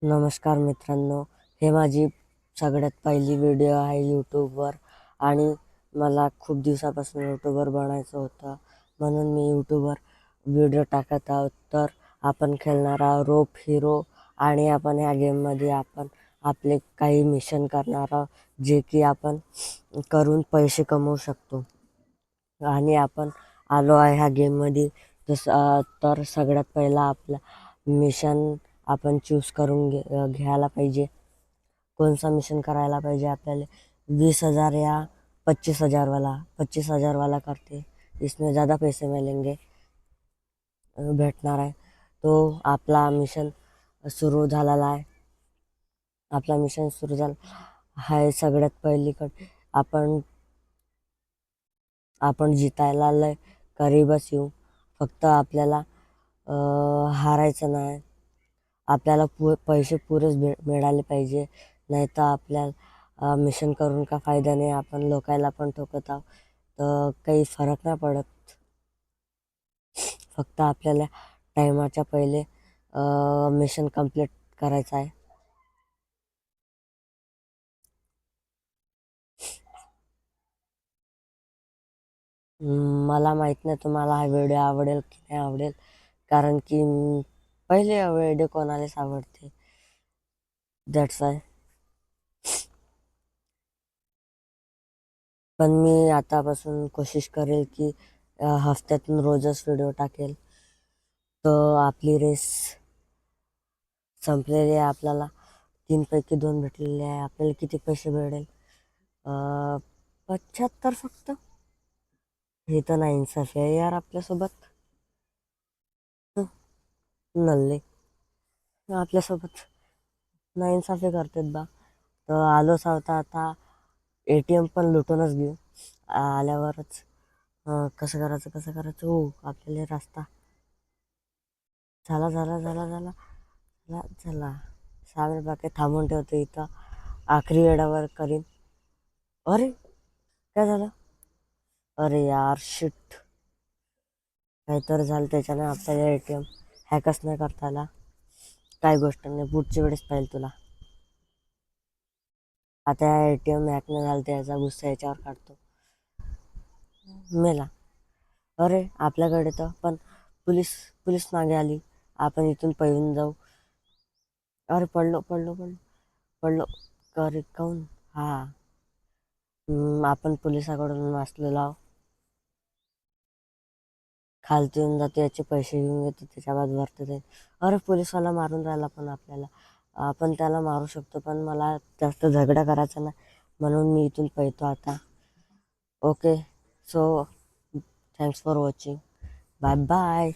नमस्कार मित्रांनो, हे माझी सगळ्यात पहिली व्हिडिओ आहे यूट्यूबवर आणि मला खूप दिवसापासून यूट्यूबर बनायचं होतं, म्हणून मी यूट्यूबवर व्हिडिओ टाकत आहोत. तर आपण खेळणार आहोत रोप हिरो आणि आपण ह्या गेममध्ये आपण आपले काही मिशन करणार आहोत, जे की आपण करून पैसे कमवू शकतो. आणि आपण आलो आहे ह्या गेममध्ये. तर सगळ्यात पहिला आपला मिशन आपण चूज करून घ्यायला पाहिजे. कोणसा मिशन करायला पाहिजे आपल्याला. 20,000 या 25,000 वाला. 25,000 वाला करते, इसमें ज़्यादा पैसे मिलेंगे, भेटणार आहे. तो आपला मिशन सुरू झालेला आहे. आपला मिशन सुरू झाला आहे. सगळ्यात पहिलीकडे आपण जितायला लय करीबच येऊ. फक्त आपल्याला हारायचं नाही. आपल्याला पैसे पुरेच मिळाले पाहिजे, नाही तर आपल्याला मिशन करून का फायदा नाही. आपण लोकायला पण ठोकत आहोत, तर काही फरक नाही पडत. फक्त आपल्याला टायमाच्या पहिले मिशन कंप्लीट करायचं आहे. मला माहीत नाही तुम्हाला हा व्हिडिओ आवडेल की नाही आवडेल, कारण की पहिले व्हिडिओ कोणालाच आवडते. That's why. पण मी आतापासून कोशिश करेल की हफ्त्यातून रोजच व्हिडिओ टाकेल. तर आपली रेस संपलेली आहे. आपल्याला 3 पैकी 2 भेटलेले आहे. आपल्याला किती पैसे मिळेल? 75 फक्त. हे तर नाही इन्साफ आहे यार आपल्यासोबत. नल्ले आपल्यासोबत नाइन्साफी करतात बा. तर आलोच होता आता. ATM पण लुटूनच घेऊ आल्यावरच. कसं करायचं हो आपल्याला रस्ता. झाला. 6 बाकी थांबून ठेवतो इथं. आखरी वेळावर करीन. अरे काय झालं? अरे यार शिट, काहीतरी झालं त्याच्याने आपल्याला ATM हॅकच नाही करता आला. काय गोष्ट नाही, पुढच्या वेळेस पाहिजे तुला. आता ATM हॅक नाही झालं, त्याचा गुस्सा याच्यावर काढतो. मेला. अरे आपल्याकडे तर पण पोलीस पोलीस मागे आली. आपण इथून पळून जाऊ. अरे पडलो. अरे काऊन? हा, आपण पोलिसाकडून वाचलेलो आहोत. खालती येऊन जातो, याचे पैसे घेऊन येतो, त्याच्या बाद वरती जाईल. अरे पोलिसवाला मारून राहिला, पण आपल्याला आपण त्याला मारू शकतो, पण मला जास्त झगडा करायचा नाही, म्हणून मी इथून पळतो आता. Okay, so thanks for watching. Bye bye.